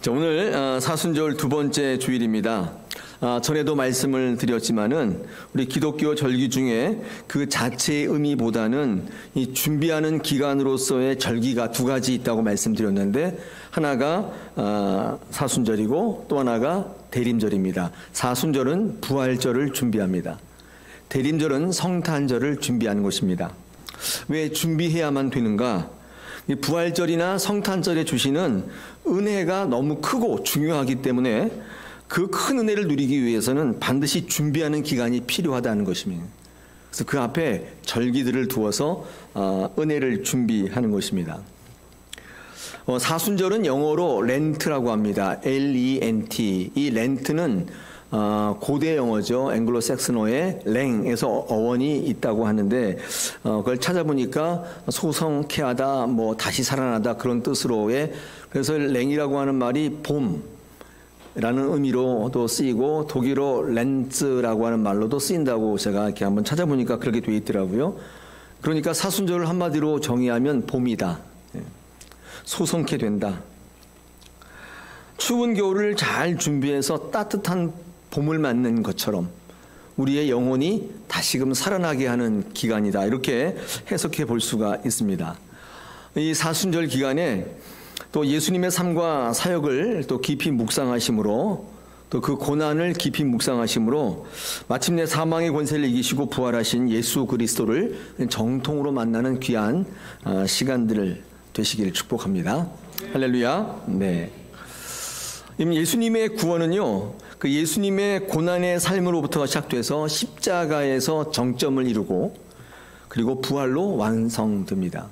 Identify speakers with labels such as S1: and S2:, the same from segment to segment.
S1: 자, 오늘 사순절 두 번째 주일입니다. 전에도 말씀을 드렸지만은 우리 기독교 절기 중에 그 자체의 의미보다는 이 준비하는 기간으로서의 절기가 두 가지 있다고 말씀드렸는데, 하나가 사순절이고 또 하나가 대림절입니다. 사순절은 부활절을 준비합니다. 대림절은 성탄절을 준비하는 것입니다. 왜 준비해야만 되는가? 부활절이나 성탄절에 주시는 은혜가 너무 크고 중요하기 때문에 그 큰 은혜를 누리기 위해서는 반드시 준비하는 기간이 필요하다는 것입니다. 그래서 그 앞에 절기들을 두어서 은혜를 준비하는 것입니다. 사순절은 영어로 렌트라고 합니다. L-E-N-T. 이 렌트는 고대 영어죠. 앵글로색슨어의 랭에서 어원이 있다고 하는데, 그걸 찾아보니까 소성케하다, 다시 살아나다, 그런 뜻으로의, 그래서 랭이라고 하는 말이 봄 라는 의미로도 쓰이고 독일어 렌츠라고 하는 말로도 쓰인다고 제가 이렇게 한번 찾아보니까 그렇게 되어 있더라고요. 그러니까 사순절을 한마디로 정의하면 봄이다. 소성케 된다. 추운 겨울을 잘 준비해서 따뜻한 봄을 맞는 것처럼 우리의 영혼이 다시금 살아나게 하는 기간이다. 이렇게 해석해 볼 수가 있습니다. 이 사순절 기간에 또 예수님의 삶과 사역을 또 깊이 묵상하심으로, 또 그 고난을 깊이 묵상하심으로 마침내 사망의 권세를 이기시고 부활하신 예수 그리스도를 정통으로 만나는 귀한 시간들을 되시기를 축복합니다. 할렐루야. 네. 예수님의 구원은요, 그 예수님의 고난의 삶으로부터 시작돼서 십자가에서 정점을 이루고 그리고 부활로 완성됩니다.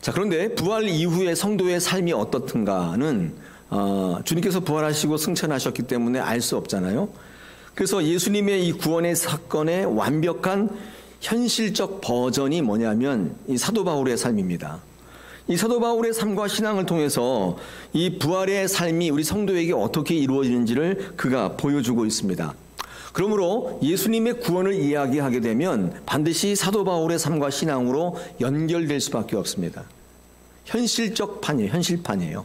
S1: 자, 그런데 부활 이후의 성도의 삶이 어떻든가는 주님께서 부활하시고 승천하셨기 때문에 알 수 없잖아요. 그래서 예수님의 이 구원의 사건의 완벽한 현실적 버전이 뭐냐면 이 사도 바울의 삶입니다. 이 사도 바울의 삶과 신앙을 통해서 이 부활의 삶이 우리 성도에게 어떻게 이루어지는지를 그가 보여주고 있습니다. 그러므로 예수님의 구원을 이야기하게 되면 반드시 사도 바울의 삶과 신앙으로 연결될 수밖에 없습니다. 현실적 판이에요. 현실판이에요.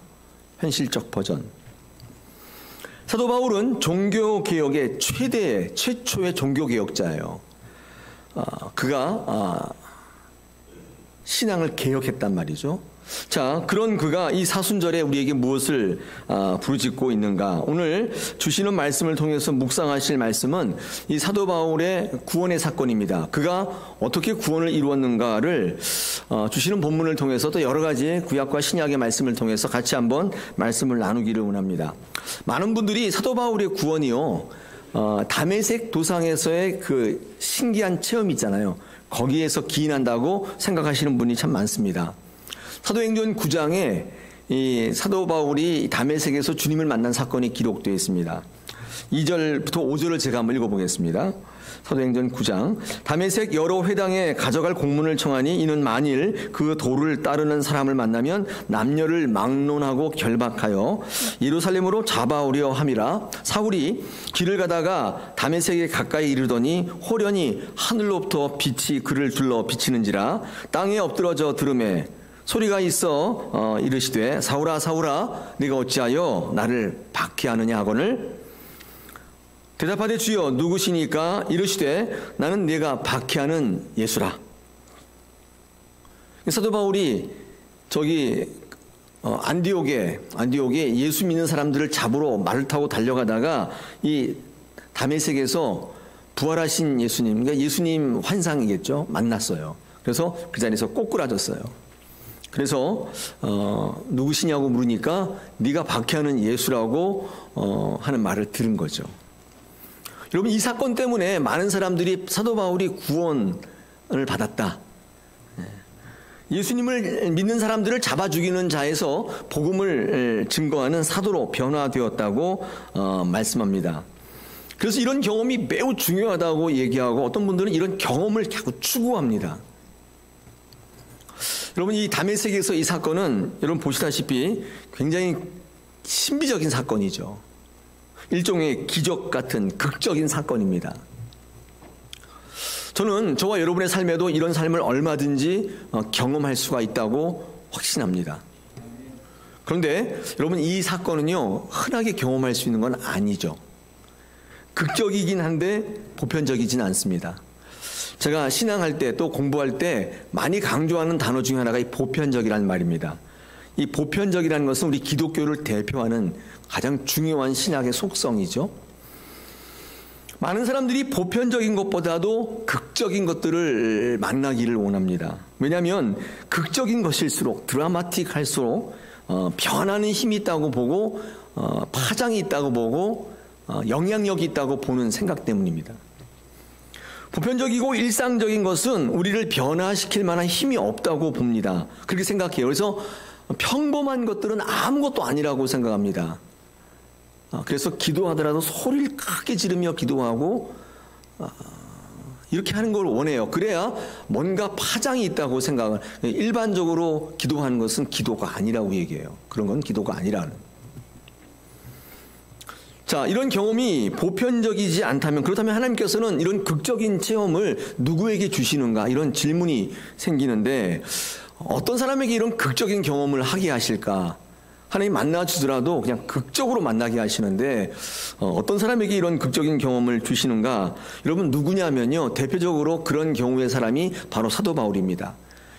S1: 현실적 버전. 사도 바울은 종교개혁의 최초의 종교개혁자예요. 그가 신앙을 개혁했단 말이죠. 자, 그런 그가 이 사순절에 우리에게 무엇을 부르짖고 있는가? 오늘 주시는 말씀을 통해서 묵상하실 말씀은 이 사도 바울의 구원의 사건입니다. 그가 어떻게 구원을 이루었는가를 주시는 본문을 통해서 또 여러 가지 구약과 신약의 말씀을 통해서 같이 한번 말씀을 나누기를 원합니다. 많은 분들이 사도 바울의 구원이요, 다메섹 도상에서의 그 신기한 체험이 있잖아요. 거기에서 기인한다고 생각하시는 분이 참 많습니다. 사도행전 9장에 이 사도 바울이 다메섹에서 주님을 만난 사건이 기록되어 있습니다. 2절부터 5절을 제가 한번 읽어보겠습니다. 사도행전 9장. 다메섹 여러 회당에 가져갈 공문을 청하니 이는 만일 그 도를 따르는 사람을 만나면 남녀를 막론하고 결박하여 예루살렘으로 잡아오려 함이라. 사울이 길을 가다가 다메섹에 가까이 이르더니 호련히 하늘로부터 빛이 그를 둘러 비치는지라. 땅에 엎드러져 들으매 소리가 있어 이르시되 사울아 사울아 네가 어찌하여 나를 박해하느냐 하거늘 대답하되 주여 누구시니까? 이르시되 나는 네가 박해하는 예수라. 사도 바울이 저기 안디옥에 예수 믿는 사람들을 잡으러 말을 타고 달려가다가 이 다메섹에서 부활하신 예수님, 그러니까 예수님 환상이겠죠, 만났어요. 그래서 그 자리에서 꼬꾸라졌어요. 그래서 누구시냐고 물으니까 네가 박해하는 예수라고 하는 말을 들은 거죠. 여러분, 이 사건 때문에 많은 사람들이 사도 바울이 구원을 받았다, 예수님을 믿는 사람들을 잡아 죽이는 자에서 복음을 증거하는 사도로 변화되었다고 말씀합니다. 그래서 이런 경험이 매우 중요하다고 얘기하고 어떤 분들은 이런 경험을 자꾸 추구합니다. 여러분, 이 다메섹에서 이 사건은 여러분 보시다시피 굉장히 신비적인 사건이죠. 일종의 기적 같은 극적인 사건입니다. 저는 저와 여러분의 삶에도 이런 삶을 얼마든지 경험할 수가 있다고 확신합니다. 그런데 여러분, 이 사건은요, 흔하게 경험할 수 있는 건 아니죠. 극적이긴 한데 보편적이진 않습니다. 제가 신앙할 때 또 공부할 때 많이 강조하는 단어 중에 하나가 이 보편적이라는 말입니다. 이 보편적이라는 것은 우리 기독교를 대표하는 가장 중요한 신학의 속성이죠. 많은 사람들이 보편적인 것보다도 극적인 것들을 만나기를 원합니다. 왜냐하면 극적인 것일수록, 드라마틱할수록 변하는 힘이 있다고 보고 파장이 있다고 보고 영향력이 있다고 보는 생각 때문입니다. 보편적이고 일상적인 것은 우리를 변화시킬 만한 힘이 없다고 봅니다. 그렇게 생각해요. 그래서 평범한 것들은 아무것도 아니라고 생각합니다. 그래서 기도하더라도 소리를 크게 지르며 기도하고 이렇게 하는 걸 원해요. 그래야 뭔가 파장이 있다고 생각을. 일반적으로 기도하는 것은 기도가 아니라고 얘기해요. 그런 건 기도가 아니라는. 자, 이런 경험이 보편적이지 않다면, 그렇다면 하나님께서는 이런 극적인 체험을 누구에게 주시는가, 이런 질문이 생기는데, 어떤 사람에게 이런 극적인 경험을 하게 하실까? 하나님 만나 주더라도 그냥 극적으로 만나게 하시는데, 어떤 사람에게 이런 극적인 경험을 주시는가? 여러분, 누구냐면요, 대표적으로 그런 경우의 사람이 바로 사도 바울입니다.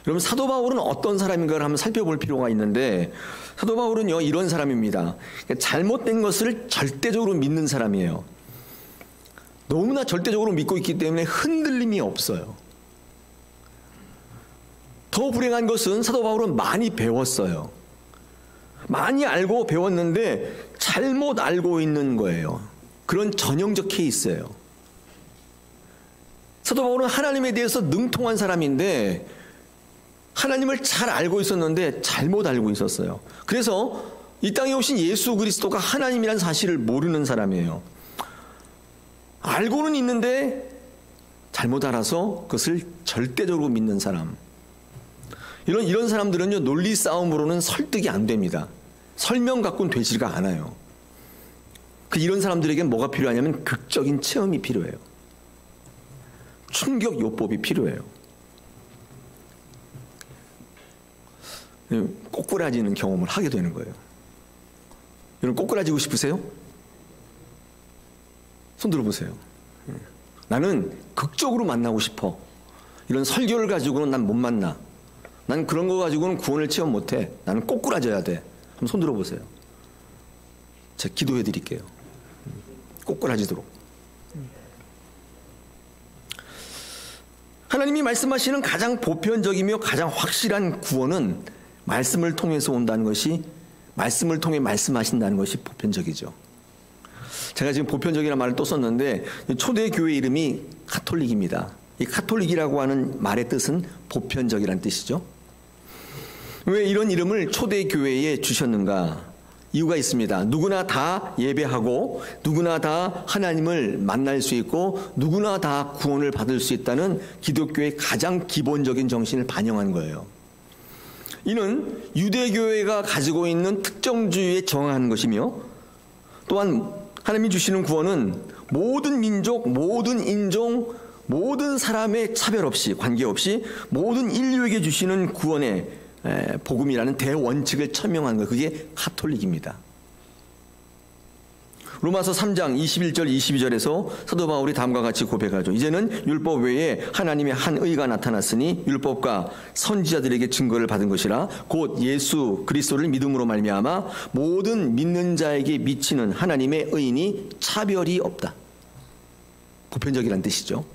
S1: 여러분, 사도 바울은 어떤 사람인가를 한번 살펴볼 필요가 있는데, 사도 바울은요, 이런 사람입니다. 잘못된 것을 절대적으로 믿는 사람이에요. 너무나 절대적으로 믿고 있기 때문에 흔들림이 없어요. 더 불행한 것은 사도 바울은 많이 배웠어요. 많이 알고 배웠는데 잘못 알고 있는 거예요. 그런 전형적 케이스예요. 사도 바울은 하나님에 대해서 능통한 사람인데 하나님을 잘 알고 있었는데 잘못 알고 있었어요. 그래서 이 땅에 오신 예수 그리스도가 하나님이라는 사실을 모르는 사람이에요. 알고는 있는데 잘못 알아서 그것을 절대적으로 믿는 사람. 이런 사람들은요, 논리 싸움으로는 설득이 안 됩니다. 설명 갖고는 되지가 않아요. 이런 사람들에게는 뭐가 필요하냐면 극적인 체험이 필요해요. 충격 요법이 필요해요. 꼬꾸라지는 경험을 하게 되는 거예요. 여러분, 꼬꾸라지고 싶으세요? 손 들어보세요. 나는 극적으로 만나고 싶어. 이런 설교를 가지고는 난 못 만나. 난 그런 거 가지고는 구원을 체험 못해. 나는 꼬꾸라져야 돼. 한번 손 들어보세요. 제가 기도해 드릴게요. 꼬꾸라지도록. 하나님이 말씀하시는 가장 보편적이며 가장 확실한 구원은 말씀을 통해서 온다는 것이, 말씀을 통해 말씀하신다는 것이 보편적이죠. 제가 지금 보편적이라는 말을 또 썼는데, 초대 교회 이름이 가톨릭입니다. 이 가톨릭이라고 하는 말의 뜻은 보편적이라는 뜻이죠. 왜 이런 이름을 초대 교회에 주셨는가? 이유가 있습니다. 누구나 다 예배하고 누구나 다 하나님을 만날 수 있고 누구나 다 구원을 받을 수 있다는 기독교의 가장 기본적인 정신을 반영한 거예요. 이는 유대교회가 가지고 있는 특정주의에 정한 것이며, 또한 하나님이 주시는 구원은 모든 민족, 모든 인종, 모든 사람의 차별 없이, 관계없이 모든 인류에게 주시는 구원의 복음이라는 대원칙을 천명한 것, 그게 가톨릭입니다. 로마서 3장 21절 22절에서 사도 바울이 다음과 같이 고백하죠. 이제는 율법 외에 하나님의 한 의가 나타났으니 율법과 선지자들에게 증거를 받은 것이라 곧 예수 그리스도를 믿음으로 말미암아 모든 믿는 자에게 미치는 하나님의 의인이 차별이 없다. 보편적이라는 뜻이죠.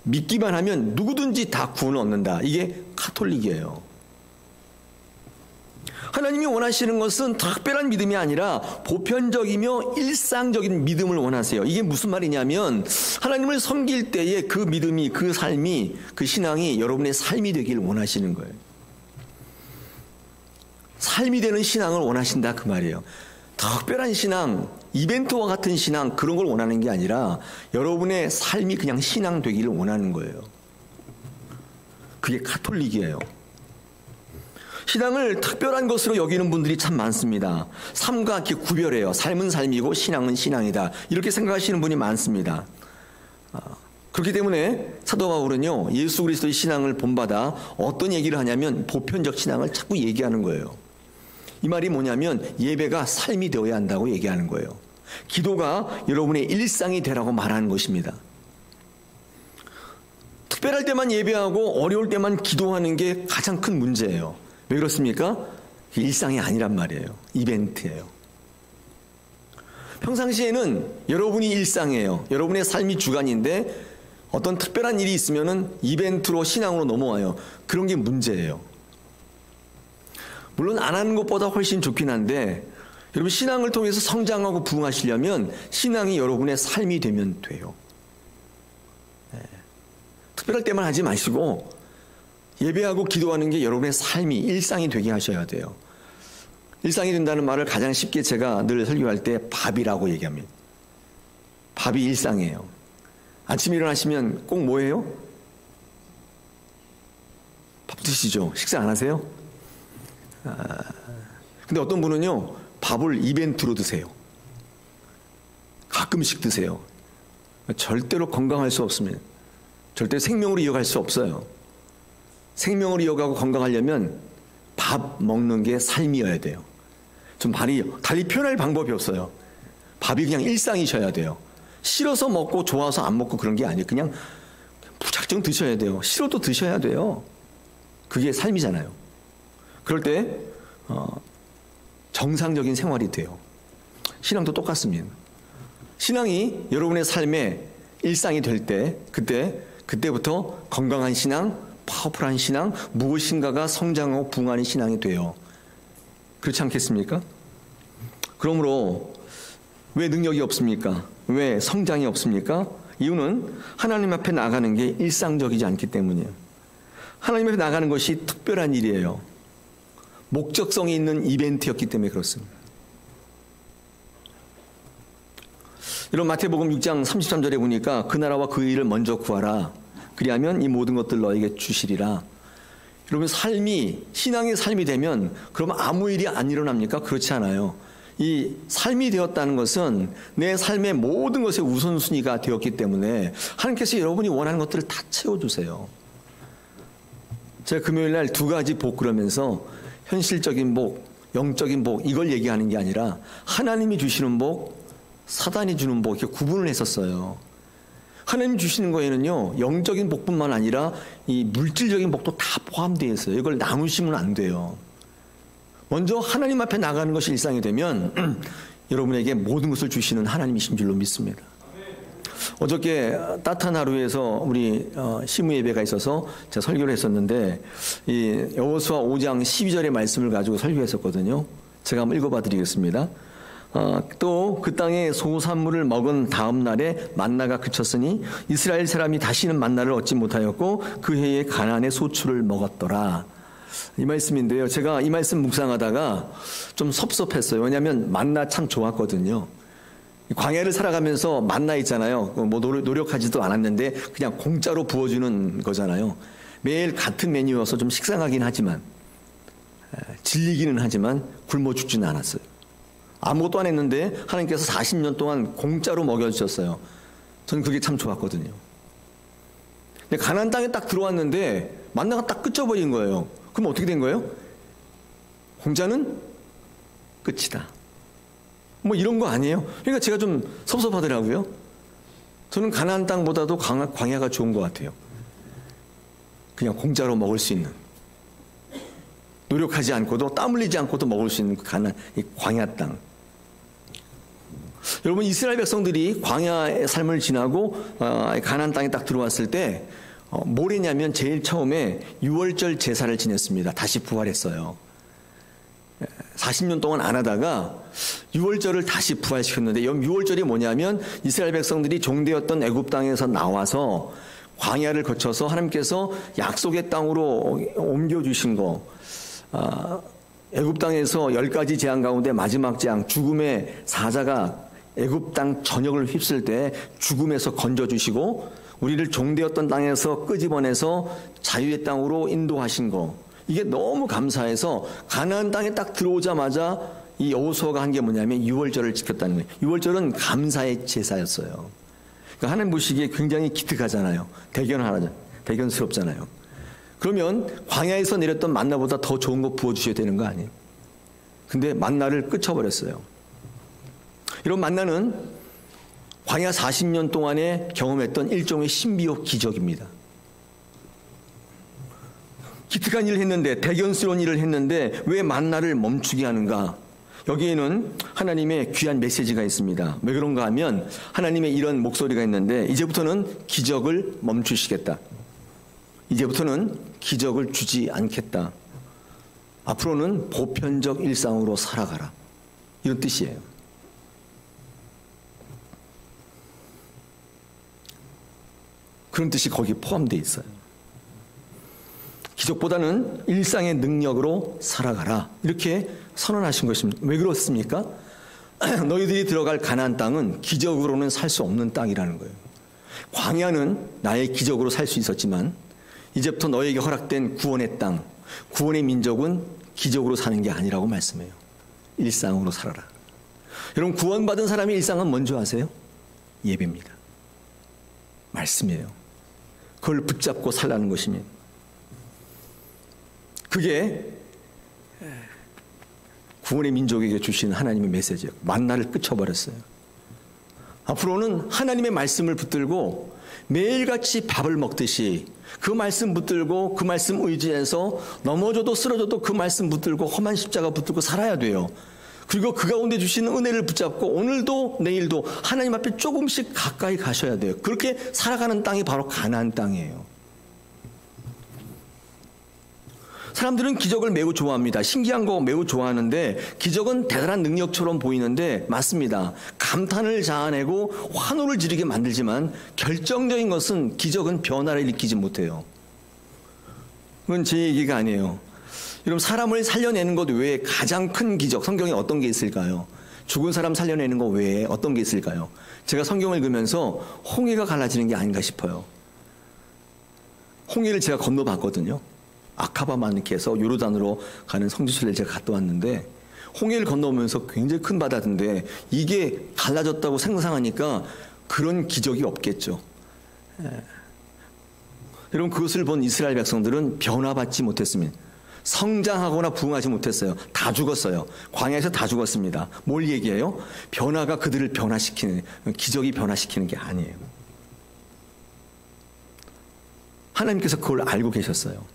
S1: 믿기만 하면 누구든지 다 구원을 얻는다. 이게 가톨릭이에요. 하나님이 원하시는 것은 특별한 믿음이 아니라 보편적이며 일상적인 믿음을 원하세요. 이게 무슨 말이냐면 하나님을 섬길 때에 그 믿음이, 그 삶이, 그 신앙이 여러분의 삶이 되길 원하시는 거예요. 삶이 되는 신앙을 원하신다 그 말이에요. 특별한 신앙, 이벤트와 같은 신앙, 그런 걸 원하는 게 아니라 여러분의 삶이 그냥 신앙 되기를 원하는 거예요. 그게 가톨릭이에요. 신앙을 특별한 것으로 여기는 분들이 참 많습니다. 삶과 이렇게 구별해요. 삶은 삶이고 신앙은 신앙이다. 이렇게 생각하시는 분이 많습니다. 그렇기 때문에 사도 바울은요, 예수 그리스도의 신앙을 본받아 어떤 얘기를 하냐면 보편적 신앙을 자꾸 얘기하는 거예요. 이 말이 뭐냐면 예배가 삶이 되어야 한다고 얘기하는 거예요. 기도가 여러분의 일상이 되라고 말하는 것입니다. 특별할 때만 예배하고 어려울 때만 기도하는 게 가장 큰 문제예요. 왜 그렇습니까? 일상이 아니란 말이에요. 이벤트예요. 평상시에는 여러분이 일상이에요. 여러분의 삶이 주간인데 어떤 특별한 일이 있으면은 이벤트로 신앙으로 넘어와요. 그런 게 문제예요. 물론 안 하는 것보다 훨씬 좋긴 한데 여러분 신앙을 통해서 성장하고 부흥하시려면 신앙이 여러분의 삶이 되면 돼요. 네. 특별할 때만 하지 마시고 예배하고 기도하는 게 여러분의 삶이 일상이 되게 하셔야 돼요. 일상이 된다는 말을 가장 쉽게 제가 늘 설교할 때 밥이라고 얘기합니다. 밥이 일상이에요. 아침에 일어나시면 꼭 뭐예요? 밥 드시죠? 식사 안 하세요? 근데 어떤 분은요, 밥을 이벤트로 드세요. 가끔씩 드세요. 절대로 건강할 수 없습니다. 절대 생명으로 이어갈 수 없어요. 생명으로 이어가고 건강하려면 밥 먹는 게 삶이어야 돼요. 좀 달리 표현할 방법이 없어요. 밥이 그냥 일상이셔야 돼요. 싫어서 먹고 좋아서 안 먹고 그런 게 아니에요. 그냥 무작정 드셔야 돼요. 싫어도 드셔야 돼요. 그게 삶이잖아요. 그럴 때 정상적인 생활이 돼요. 신앙도 똑같습니다. 신앙이 여러분의 삶의 일상이 될 때 그때부터 건강한 신앙, 파워풀한 신앙, 무엇인가가 성장하고 부흥하는 신앙이 돼요. 그렇지 않겠습니까? 그러므로 왜 능력이 없습니까? 왜 성장이 없습니까? 이유는 하나님 앞에 나가는 게 일상적이지 않기 때문이에요. 하나님 앞에 나가는 것이 특별한 일이에요. 목적성이 있는 이벤트였기 때문에 그렇습니다. 이런 마태복음 6장 33절에 보니까 그 나라와 그 일을 먼저 구하라. 그리하면 이 모든 것들 너에게 주시리라. 여러분 삶이 신앙의 삶이 되면 그러면 아무 일이 안 일어납니까? 그렇지 않아요. 이 삶이 되었다는 것은 내 삶의 모든 것의 우선순위가 되었기 때문에 하나님께서 여러분이 원하는 것들을 다 채워주세요. 제가 금요일 날 두 가지 복 그러면서 현실적인 복, 영적인 복 이걸 얘기하는 게 아니라 하나님이 주시는 복, 사단이 주는 복 이렇게 구분을 했었어요. 하나님 주시는 거에는요 영적인 복뿐만 아니라 이 물질적인 복도 다 포함되어 있어요. 이걸 나누시면 안 돼요. 먼저 하나님 앞에 나가는 것이 일상이 되면 여러분에게 모든 것을 주시는 하나님이신 줄로 믿습니다. 어저께 따뜻한 하루에서 우리 시무 예배가 있어서 제가 설교를 했었는데 이 여호수아 5장 12절의 말씀을 가지고 설교했었거든요. 제가 한번 읽어봐 드리겠습니다. 또 그 땅에 소산물을 먹은 다음 날에 만나가 그쳤으니 이스라엘 사람이 다시는 만나를 얻지 못하였고 그 해에 가나안의 소출을 먹었더라. 이 말씀인데요. 제가 이 말씀 묵상하다가 좀 섭섭했어요. 왜냐하면 만나 참 좋았거든요. 광야를 살아가면서 만나 있잖아요. 뭐 노력하지도 않았는데 그냥 공짜로 부어주는 거잖아요. 매일 같은 메뉴여서 좀 식상하긴 하지만 질리기는 하지만 굶어 죽지는 않았어요. 아무것도 안 했는데 하나님께서 40년 동안 공짜로 먹여주셨어요. 저는 그게 참 좋았거든요. 근데 가나안 땅에 딱 들어왔는데 만나가 딱 끝져버린 거예요. 그럼 어떻게 된 거예요? 공짜는 끝이다. 뭐 이런 거 아니에요? 그러니까 제가 좀 섭섭하더라고요. 저는 가나안 땅보다도 광야가 좋은 것 같아요. 그냥 공짜로 먹을 수 있는, 노력하지 않고도 땀 흘리지 않고도 먹을 수 있는 이 광야 땅. 여러분 이스라엘 백성들이 광야의 삶을 지나고 가나안 땅에 딱 들어왔을 때 뭘 했냐면 제일 처음에 유월절 제사를 지냈습니다. 다시 부활했어요. 40년 동안 안 하다가 유월절을 다시 부활시켰는데 유월절이 뭐냐면 이스라엘 백성들이 종되었던 애굽 땅에서 나와서 광야를 거쳐서 하나님께서 약속의 땅으로 옮겨주신 거, 애굽 땅에서 10가지 재앙 가운데 마지막 재앙, 죽음의 사자가 애굽 땅 전역을 휩쓸 때 죽음에서 건져주시고 우리를 종되었던 땅에서 끄집어내서 자유의 땅으로 인도하신 거, 이게 너무 감사해서 가나안 땅에 딱 들어오자마자 이 여호수아가 한 게 뭐냐면 유월절을 지켰다는 거예요. 유월절은 감사의 제사였어요. 그러니까 하나님 보시기에 굉장히 기특하잖아요. 대견스럽잖아요. 그러면 광야에서 내렸던 만나보다 더 좋은 거 부어주셔야 되는 거 아니에요? 근데 만나를 끊쳐버렸어요. 이런 만나는 광야 40년 동안에 경험했던 일종의 신비요 기적입니다. 기특한 일을 했는데, 대견스러운 일을 했는데 왜 만나를 멈추게 하는가? 여기에는 하나님의 귀한 메시지가 있습니다. 왜 그런가 하면 하나님의 이런 목소리가 있는데, 이제부터는 기적을 멈추시겠다. 이제부터는 기적을 주지 않겠다. 앞으로는 보편적 일상으로 살아가라. 이런 뜻이에요. 그런 뜻이 거기에 포함되어 있어요. 기적보다는 일상의 능력으로 살아가라. 이렇게 선언하신 것입니다. 왜 그렇습니까? 너희들이 들어갈 가나안 땅은 기적으로는 살 수 없는 땅이라는 거예요. 광야는 나의 기적으로 살 수 있었지만 이제부터 너에게 허락된 구원의 땅, 구원의 민족은 기적으로 사는 게 아니라고 말씀해요. 일상으로 살아라. 여러분, 구원받은 사람의 일상은 뭔지 아세요? 예배입니다. 말씀이에요. 그걸 붙잡고 살라는 것입니다. 그게 구원의 민족에게 주신 하나님의 메시지예요. 만나를 끊쳐버렸어요. 앞으로는 하나님의 말씀을 붙들고 매일같이 밥을 먹듯이 그 말씀 붙들고 그 말씀 의지해서 넘어져도 쓰러져도 그 말씀 붙들고 험한 십자가 붙들고 살아야 돼요. 그리고 그 가운데 주시는 은혜를 붙잡고 오늘도 내일도 하나님 앞에 조금씩 가까이 가셔야 돼요. 그렇게 살아가는 땅이 바로 가나안 땅이에요. 사람들은 기적을 매우 좋아합니다. 신기한 거 매우 좋아하는데 기적은 대단한 능력처럼 보이는데 맞습니다. 감탄을 자아내고 환호를 지르게 만들지만 결정적인 것은 기적은 변화를 일으키지 못해요. 그건 제 얘기가 아니에요. 여러분, 사람을 살려내는 것 외에 가장 큰 기적, 성경에 어떤 게 있을까요? 죽은 사람 살려내는 것 외에 어떤 게 있을까요? 제가 성경을 읽으면서 홍해가 갈라지는 게 아닌가 싶어요. 홍해를 제가 건너봤거든요. 아카바만께서 요르단으로 가는 성지순례를 제가 갔다 왔는데 홍해를 건너오면서 굉장히 큰 바다인데 이게 갈라졌다고 상상하니까 그런 기적이 없겠죠. 여러분, 그것을 본 이스라엘 백성들은 변화받지 못했습니다. 성장하거나 부흥하지 못했어요. 다 죽었어요. 광야에서 다 죽었습니다. 뭘 얘기해요? 변화가 그들을 변화시키는, 기적이 변화시키는 게 아니에요. 하나님께서 그걸 알고 계셨어요.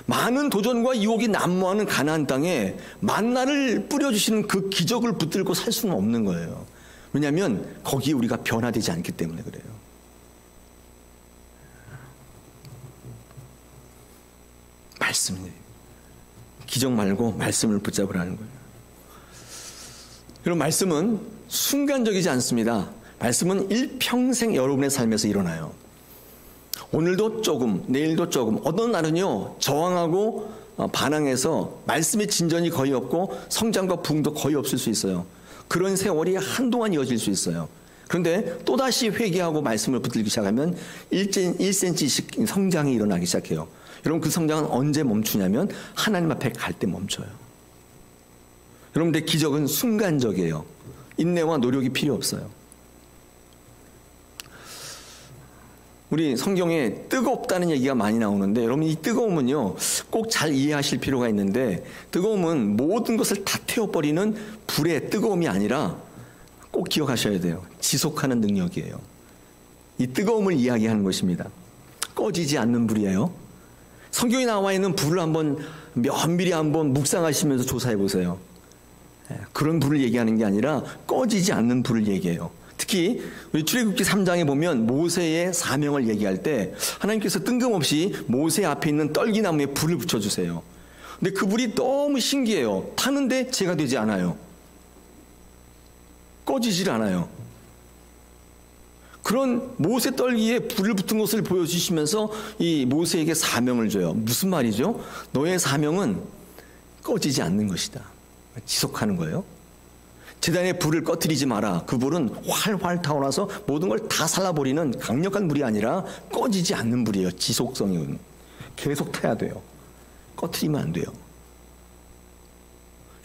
S1: 많은 도전과 유혹이 난무하는 가나안 땅에 만나를 뿌려주시는 그 기적을 붙들고 살 수는 없는 거예요. 왜냐하면 거기에 우리가 변화되지 않기 때문에 그래요. 말씀이에요. 기적 말고 말씀을 붙잡으라는 거예요. 여러분, 말씀은 순간적이지 않습니다. 말씀은 일평생 여러분의 삶에서 일어나요. 오늘도 조금, 내일도 조금, 어떤 날은요 저항하고 반항해서 말씀의 진전이 거의 없고 성장과 부흥도 거의 없을 수 있어요. 그런 세월이 한동안 이어질 수 있어요. 그런데 또다시 회개하고 말씀을 붙들기 시작하면 1cm씩 성장이 일어나기 시작해요. 여러분, 그 성장은 언제 멈추냐면 하나님 앞에 갈 때 멈춰요. 여러분들, 기적은 순간적이에요. 인내와 노력이 필요 없어요. 우리 성경에 뜨겁다는 얘기가 많이 나오는데 여러분, 이 뜨거움은요 꼭 잘 이해하실 필요가 있는데 뜨거움은 모든 것을 다 태워버리는 불의 뜨거움이 아니라 꼭 기억하셔야 돼요. 지속하는 능력이에요. 이 뜨거움을 이야기하는 것입니다. 꺼지지 않는 불이에요. 성경에 나와 있는 불을 한번 면밀히 한번 묵상하시면서 조사해 보세요. 그런 불을 얘기하는 게 아니라 꺼지지 않는 불을 얘기해요. 특히 우리 출애굽기 3장에 보면 모세의 사명을 얘기할 때 하나님께서 뜬금없이 모세 앞에 있는 떨기나무에 불을 붙여주세요. 근데 그 불이 너무 신기해요. 타는데 재가 되지 않아요. 꺼지질 않아요. 그런 모세 떨기에 불을 붙은 것을 보여주시면서 이 모세에게 사명을 줘요. 무슨 말이죠? 너의 사명은 꺼지지 않는 것이다. 지속하는 거예요. 제단에 불을 꺼뜨리지 마라. 그 불은 활활 타오르서 모든 걸 다 살라버리는 강력한 불이 아니라 꺼지지 않는 불이에요. 지속성이 계속 타야 돼요. 꺼뜨리면 안 돼요.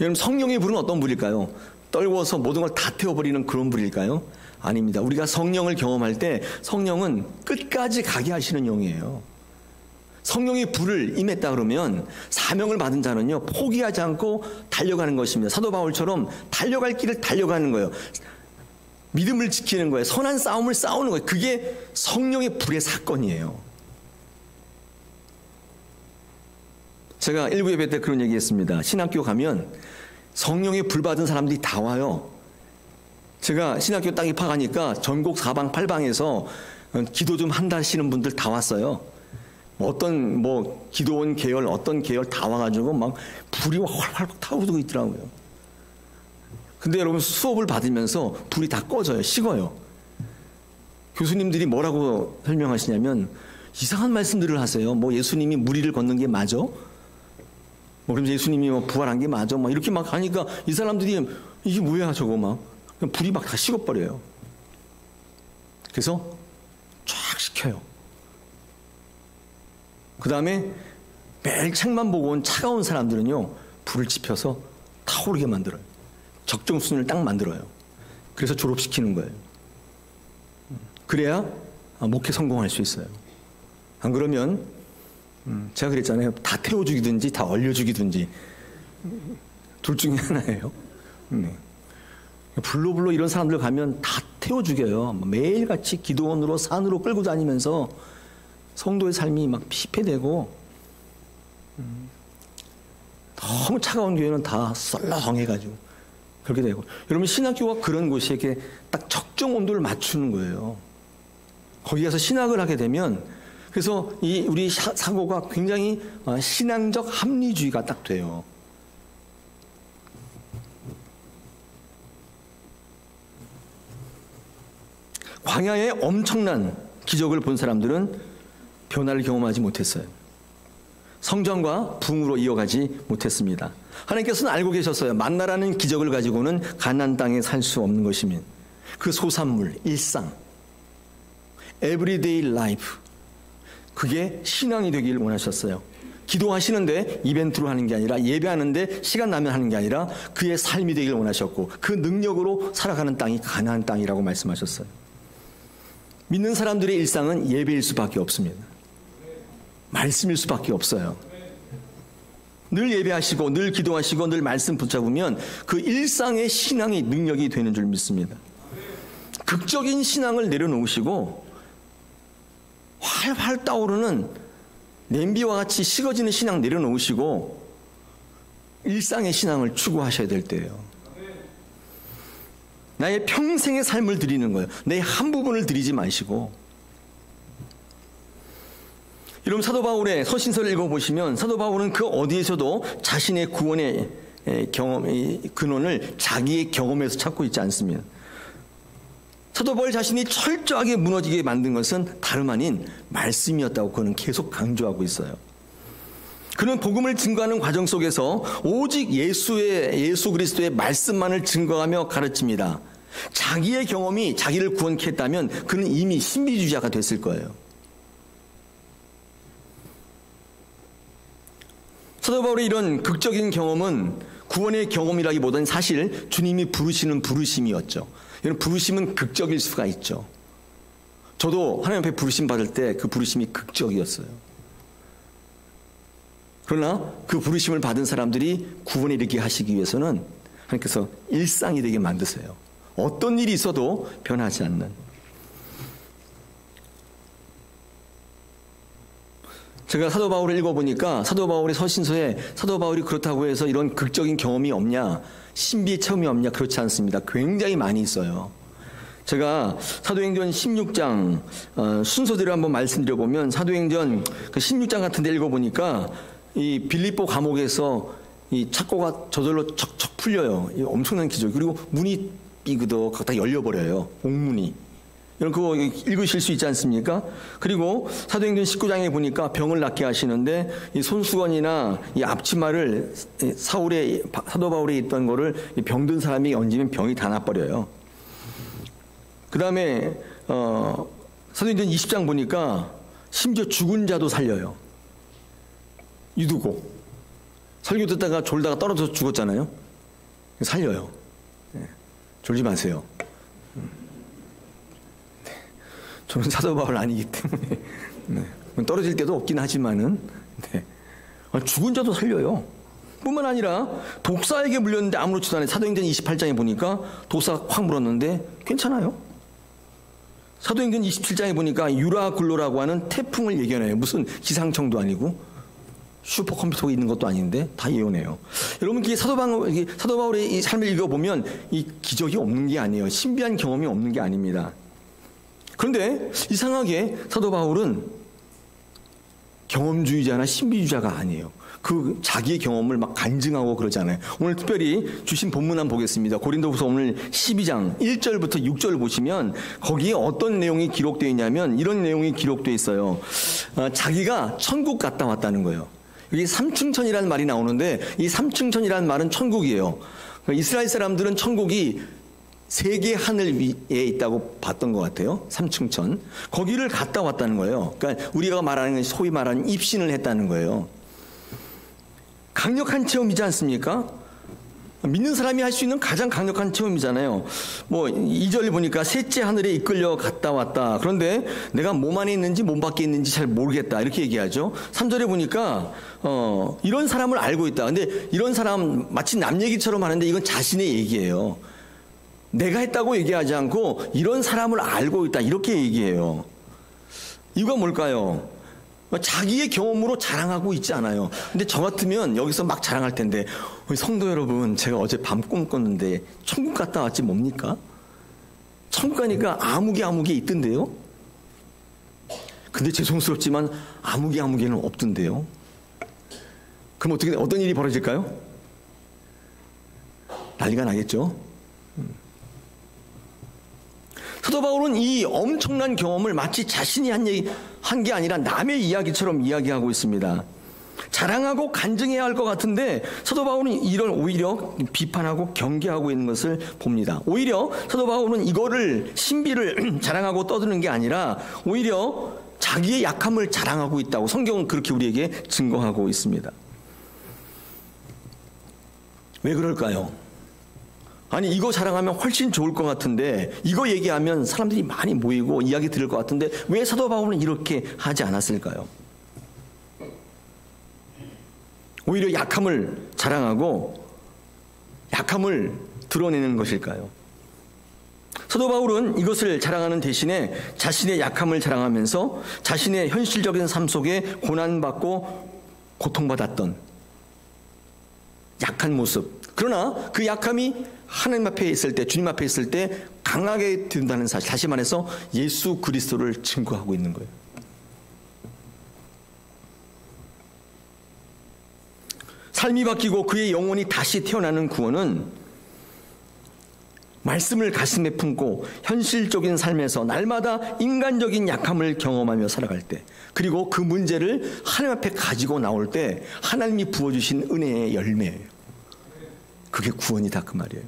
S1: 여러분, 성령의 불은 어떤 불일까요? 떨궈서 모든 걸 다 태워버리는 그런 불일까요? 아닙니다. 우리가 성령을 경험할 때 성령은 끝까지 가게 하시는 영이에요. 성령의 불을 임했다 그러면 사명을 받은 자는요, 포기하지 않고 달려가는 것입니다. 사도 바울처럼 달려갈 길을 달려가는 거예요. 믿음을 지키는 거예요. 선한 싸움을 싸우는 거예요. 그게 성령의 불의 사건이에요. 제가 1부 예배 때 그런 얘기 했습니다. 신학교 가면 성령의 불 받은 사람들이 다 와요. 제가 신학교 딱 입학하니까 전국 사방팔방에서 기도 좀 한다 하시는 분들 다 왔어요. 어떤 기도원 계열, 어떤 계열 다 와가지고 막 불이 활활 타오르고 있더라고요. 근데 여러분, 수업을 받으면서 불이 다 꺼져요. 식어요. 교수님들이 뭐라고 설명하시냐면 이상한 말씀들을 하세요. 예수님이 무리를 걷는 게 맞아? 그럼 예수님이 부활한 게 맞아? 이렇게 막 하니까 이 사람들이 이게 뭐야 저거 막 불이 막 다 식어버려요. 그래서 쫙 식혀요. 그 다음에 매일 책만 보고 온 차가운 사람들은요, 불을 지펴서 타오르게 만들어요. 적정 수준을 딱 만들어요. 그래서 졸업시키는 거예요. 그래야 목회 성공할 수 있어요. 안 그러면 제가 그랬잖아요. 다 태워 죽이든지 다 얼려 죽이든지 둘 중에 하나예요. 불로 이런 사람들 가면 다 태워 죽여요. 매일같이 기도원으로 산으로 끌고 다니면서 성도의 삶이 막 피폐되고, 너무 차가운 교회는 다 썰렁해가지고 그렇게 되고. 여러분, 신학교가 그런 곳이에게 딱 적정 온도를 맞추는 거예요. 거기 가서 신학을 하게 되면, 그래서 우리 사고가 굉장히 신앙적 합리주의가 딱 돼요. 광야에 엄청난 기적을 본 사람들은 변화를 경험하지 못했어요. 성전과 붕으로 이어가지 못했습니다. 하나님께서는 알고 계셨어요. 만나라는 기적을 가지고는 가나안 땅에 살 수 없는 것이면 그 소산물, 일상, everyday life, 그게 신앙이 되길 원하셨어요. 기도하시는데 이벤트로 하는 게 아니라, 예배하는데 시간 나면 하는 게 아니라 그의 삶이 되길 원하셨고, 그 능력으로 살아가는 땅이 가나안 땅이라고 말씀하셨어요. 믿는 사람들의 일상은 예배일 수밖에 없습니다. 말씀일 수밖에 없어요. 늘 예배하시고 늘 기도하시고 늘 말씀 붙잡으면 그 일상의 신앙의 능력이 되는 줄 믿습니다. 극적인 신앙을 내려놓으시고 활활 떠오르는 냄비와 같이 식어지는 신앙 내려놓으시고 일상의 신앙을 추구하셔야 될 때예요. 나의 평생의 삶을 드리는 거예요. 내 한 부분을 드리지 마시고. 여러분, 사도 바울의 서신서를 읽어보시면 사도 바울은 그 어디에서도 자신의 구원의 근원을 자기의 경험에서 찾고 있지 않습니다. 사도 바울 자신이 철저하게 무너지게 만든 것은 다름 아닌 말씀이었다고 그는 계속 강조하고 있어요. 그는 복음을 증거하는 과정 속에서 오직 예수 그리스도의 말씀만을 증거하며 가르칩니다. 자기의 경험이 자기를 구원케 했다면 그는 이미 신비주의자가 됐을 거예요. 사도 바울의 이런 극적인 경험은 구원의 경험이라기보다는 사실 주님이 부르시는 부르심이었죠. 이런 부르심은 극적일 수가 있죠. 저도 하나님 앞에 부르심 받을 때 그 부르심이 극적이었어요. 그러나 그 부르심을 받은 사람들이 구원에 이르게 하시기 위해서는 하나님께서 일상이 되게 만드세요. 어떤 일이 있어도 변하지 않는. 제가 사도 바울을 읽어보니까 사도 바울의 서신서에 사도 바울이 그렇다고 해서 이런 극적인 경험이 없냐, 신비의 체험이 없냐, 그렇지 않습니다. 굉장히 많이 있어요. 제가 사도행전 16장 순서대로 한번 말씀드려보면 사도행전 그 16장 같은 데 읽어보니까 이 빌립보 감옥에서 이 착고가 저절로 척척 풀려요. 이 엄청난 기적. 그리고 문이 삐그덕 다 열려버려요. 옥문이. 여러분 그거 읽으실 수 있지 않습니까? 그리고 사도행전 19장에 보니까 병을 낫게 하시는데 이 손수건이나 이 앞치마를 사도 바울에 있던 거를 병든 사람이 얹으면 병이 다 나버려요. 그 다음에 사도행전 20장 보니까 심지어 죽은 자도 살려요. 유두고 설교 듣다가 졸다가 떨어져서 죽었잖아요. 살려요. 네. 졸지 마세요. 저는 사도 바울 아니기 때문에. 네. 떨어질 때도 없긴 하지만은, 네. 죽은 자도 살려요. 뿐만 아니라 독사에게 물렸는데 아무렇지도 않아요. 사도행전 28장에 보니까 독사가 확 물었는데 괜찮아요. 사도행전 27장에 보니까 유라굴로라고 하는 태풍을 예견해요. 무슨 기상청도 아니고 슈퍼컴퓨터가 있는 것도 아닌데 다 예언해요. 여러분, 사도 바울의 이 삶을 읽어보면 이 기적이 없는 게 아니에요. 신비한 경험이 없는 게 아닙니다. 그런데 이상하게 사도 바울은 경험주의자나 신비주의자가 아니에요. 그 자기의 경험을 막 간증하고 그러잖아요. 오늘 특별히 주신 본문 한번 보겠습니다. 고린도후서 오늘 12장 1절부터 6절 보시면 거기에 어떤 내용이 기록되어 있냐면 이런 내용이 기록되어 있어요. 자기가 천국 갔다 왔다는 거예요. 여기 삼층천이라는 말이 나오는데 이 삼층천이라는 말은 천국이에요. 이스라엘 사람들은 천국이 세계 하늘 위에 있다고 봤던 것 같아요. 삼층천. 거기를 갔다 왔다는 거예요. 그러니까 우리가 말하는 소위 말하는 입신을 했다는 거예요. 강력한 체험이지 않습니까? 믿는 사람이 할 수 있는 가장 강력한 체험이잖아요. 2절 보니까 셋째 하늘에 이끌려 갔다 왔다. 그런데 내가 몸 안에 있는지 몸 밖에 있는지 잘 모르겠다. 이렇게 얘기하죠. 3절에 보니까 이런 사람을 알고 있다. 근데 이런 사람 마치 남 얘기처럼 하는데 이건 자신의 얘기예요. 내가 했다고 얘기하지 않고 이런 사람을 알고 있다. 이렇게 얘기해요. 이유가 뭘까요? 자기의 경험으로 자랑하고 있지 않아요. 근데 저 같으면 여기서 막 자랑할 텐데, 성도 여러분, 제가 어제 밤 꿈 꿨는데 천국 갔다 왔지 뭡니까? 천국 가니까 아무개 있던데요? 근데 죄송스럽지만 아무개는 없던데요? 그럼 어떤 일이 벌어질까요? 난리가 나겠죠? 사도 바울은 이 엄청난 경험을 마치 자신이 한 게 아니라 남의 이야기처럼 이야기하고 있습니다. 자랑하고 간증해야 할 것 같은데 사도 바울은 이걸 오히려 비판하고 경계하고 있는 것을 봅니다. 오히려 사도 바울은 이거를 신비를 자랑하고 떠드는 게 아니라 오히려 자기의 약함을 자랑하고 있다고 성경은 그렇게 우리에게 증거하고 있습니다. 왜 그럴까요? 아니, 이거 자랑하면 훨씬 좋을 것 같은데, 이거 얘기하면 사람들이 많이 모이고 이야기 들을 것 같은데 왜 사도 바울은 이렇게 하지 않았을까요? 오히려 약함을 자랑하고 약함을 드러내는 것일까요? 사도 바울은 이것을 자랑하는 대신에 자신의 약함을 자랑하면서 자신의 현실적인 삶 속에 고난받고 고통받았던 약한 모습, 그러나 그 약함이 하나님 앞에 있을 때, 주님 앞에 있을 때 강하게 된다는 사실, 다시 말해서 예수 그리스도를 증거하고 있는 거예요. 삶이 바뀌고 그의 영혼이 다시 태어나는 구원은 말씀을 가슴에 품고 현실적인 삶에서 날마다 인간적인 약함을 경험하며 살아갈 때, 그리고 그 문제를 하나님 앞에 가지고 나올 때 하나님이 부어주신 은혜의 열매예요. 그게 구원이다, 그 말이에요.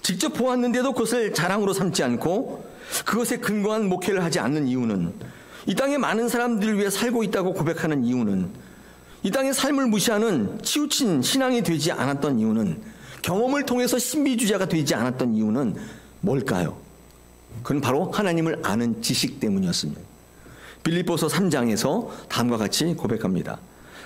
S1: 직접 보았는데도 그것을 자랑으로 삼지 않고 그것에 근거한 목회를 하지 않는 이유는, 이 땅에 많은 사람들을 위해 살고 있다고 고백하는 이유는, 이 땅의 삶을 무시하는 치우친 신앙이 되지 않았던 이유는, 경험을 통해서 신비주의자가 되지 않았던 이유는 뭘까요? 그건 바로 하나님을 아는 지식 때문이었습니다. 빌립보서 3장에서 다음과 같이 고백합니다.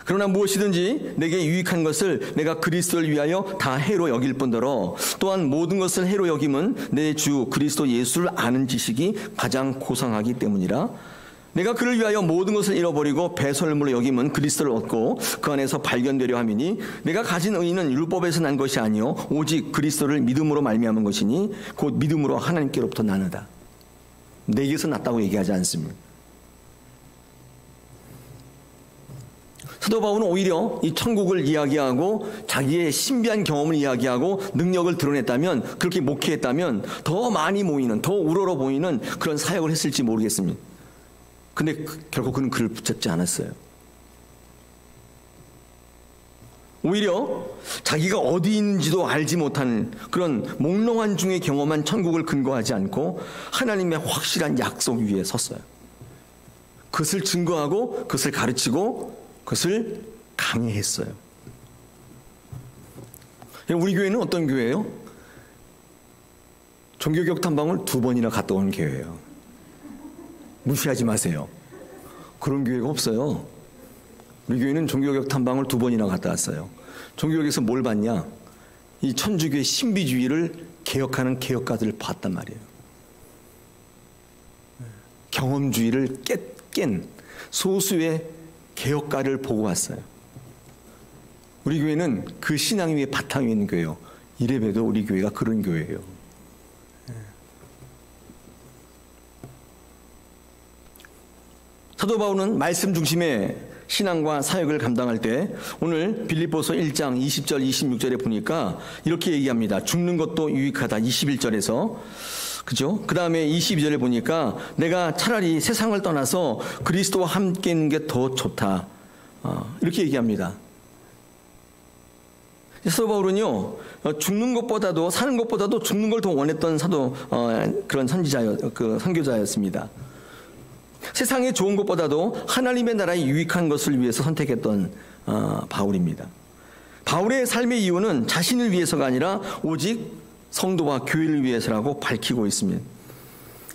S1: 그러나 무엇이든지 내게 유익한 것을 내가 그리스도를 위하여 다 해로 여길 뿐더러 또한 모든 것을 해로 여김은 내 주 그리스도 예수를 아는 지식이 가장 고상하기 때문이라. 내가 그를 위하여 모든 것을 잃어버리고 배설물로 여김은 그리스도를 얻고 그 안에서 발견되려 함이니 내가 가진 의의는 율법에서 난 것이 아니요 오직 그리스도를 믿음으로 말미암은 것이니 곧 믿음으로 하나님께로부터 나느다. 내게서 났다고 얘기하지 않습니다. 사도 바울은 오히려 이 천국을 이야기하고 자기의 신비한 경험을 이야기하고 능력을 드러냈다면, 그렇게 목회했다면 더 많이 모이는, 더 우러러 보이는 그런 사역을 했을지 모르겠습니다. 근데 결국 그는 그를 붙잡지 않았어요. 오히려 자기가 어디 있는지도 알지 못하는 그런 몽롱한 중에 경험한 천국을 근거하지 않고 하나님의 확실한 약속 위에 섰어요. 그것을 증거하고 그것을 가르치고 그것을 강의했어요. 우리 교회는 어떤 교회예요? 종교격 탐방을 2번이나 갔다 온 교회예요. 무시하지 마세요. 그런 교회가 없어요. 우리 교회는 종교개혁 탐방을 2번이나 갔다 왔어요. 종교개혁에서 뭘 봤냐? 이 천주교의 신비주의를 개혁하는 개혁가들을 봤단 말이에요. 경험주의를 깬 소수의 개혁가를 보고 왔어요. 우리 교회는 그 신앙 위에 바탕이 있는 교회예요. 이래봬도 우리 교회가 그런 교회예요. 사도 바울은 말씀 중심의 신앙과 사역을 감당할 때 오늘 빌립보서 1장 20절 26절에 보니까 이렇게 얘기합니다. 죽는 것도 유익하다. 21절에서 그죠? 그 다음에 22절에 보니까 내가 차라리 세상을 떠나서 그리스도와 함께 있는 게 더 좋다. 이렇게 얘기합니다. 사도 바울은요, 죽는 것보다도 사는 것보다도 죽는 걸 더 원했던 그런 선교자였습니다. 세상에 좋은 것보다도 하나님의 나라에 유익한 것을 위해서 선택했던 바울입니다. 바울의 삶의 이유는 자신을 위해서가 아니라 오직 성도와 교회를 위해서라고 밝히고 있습니다.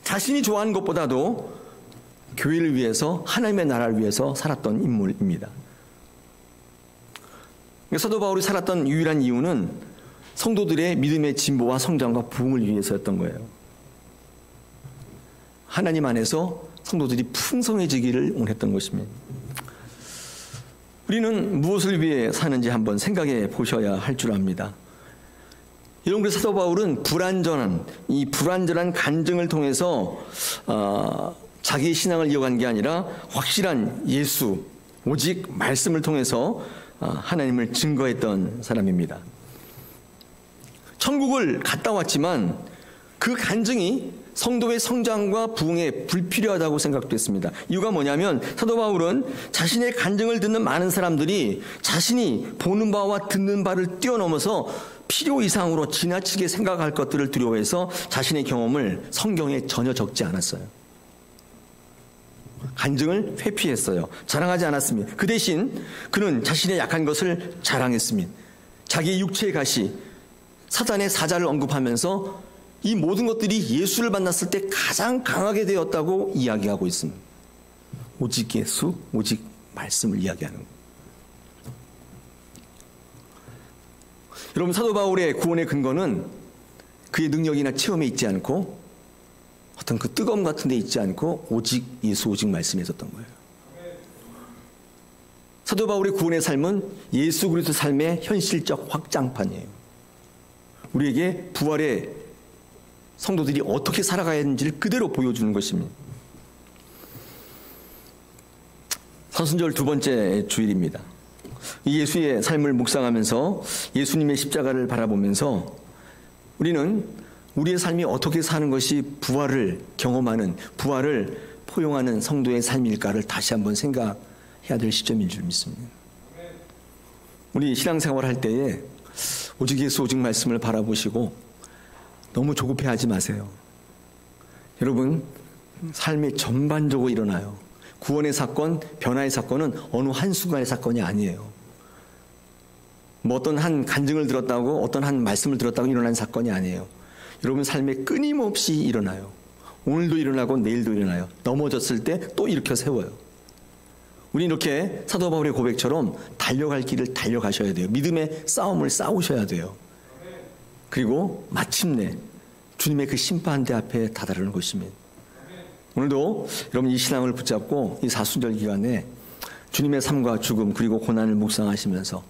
S1: 자신이 좋아하는 것보다도 교회를 위해서 하나님의 나라를 위해서 살았던 인물입니다. 사도 바울이 살았던 유일한 이유는 성도들의 믿음의 진보와 성장과 부흥을 위해서였던 거예요. 하나님 안에서 성도들이 풍성해지기를 원했던 것입니다. 우리는 무엇을 위해 사는지 한번 생각해 보셔야 할 줄 압니다. 여러분, 그래서 사도 바울은 불완전한 간증을 통해서 자기의 신앙을 이어간 게 아니라 확실한 예수, 오직 말씀을 통해서 하나님을 증거했던 사람입니다. 천국을 갔다 왔지만 그 간증이 성도의 성장과 부흥에 불필요하다고 생각됐습니다. 이유가 뭐냐면 사도 바울은 자신의 간증을 듣는 많은 사람들이 자신이 보는 바와 듣는 바를 뛰어넘어서 필요 이상으로 지나치게 생각할 것들을 두려워해서 자신의 경험을 성경에 전혀 적지 않았어요. 간증을 회피했어요. 자랑하지 않았습니다. 그 대신 그는 자신의 약한 것을 자랑했습니다. 자기의 육체의 가시, 사단의 사자를 언급하면서 이 모든 것들이 예수를 만났을 때 가장 강하게 되었다고 이야기하고 있습니다. 오직 예수, 오직 말씀을 이야기하는 거예요. 여러분, 사도 바울의 구원의 근거는 그의 능력이나 체험에 있지 않고 어떤 그 뜨거움 같은 데 있지 않고 오직 예수, 오직 말씀에 있었던 거예요. 사도 바울의 구원의 삶은 예수 그리스도 삶의 현실적 확장판이에요. 우리에게 부활의 성도들이 어떻게 살아가야 하는지를 그대로 보여주는 것입니다. 사순절 2번째 주일입니다. 예수의 삶을 묵상하면서 예수님의 십자가를 바라보면서 우리는 우리의 삶이 어떻게 사는 것이 부활을 경험하는, 부활을 포용하는 성도의 삶일까를 다시 한번 생각해야 될 시점인 줄 믿습니다. 우리 신앙생활 할 때에 오직 예수, 오직 말씀을 바라보시고 너무 조급해하지 마세요. 여러분, 삶에 전반적으로 일어나요. 구원의 사건, 변화의 사건은 어느 한순간의 사건이 아니에요. 뭐 어떤 한 간증을 들었다고, 어떤 한 말씀을 들었다고 일어난 사건이 아니에요. 여러분 삶에 끊임없이 일어나요. 오늘도 일어나고 내일도 일어나요. 넘어졌을 때 또 일으켜 세워요. 우리 이렇게 사도 바울의 고백처럼 달려갈 길을 달려가셔야 돼요. 믿음의 싸움을 싸우셔야 돼요. 그리고 마침내 주님의 그 심판대 앞에 다다르는 것입니다. 오늘도 여러분 이 신앙을 붙잡고 이 사순절 기간에 주님의 삶과 죽음 그리고 고난을 묵상하시면서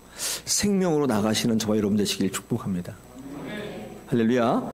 S1: 생명으로 나가시는 저와 여러분 되시길 축복합니다. 할렐루야.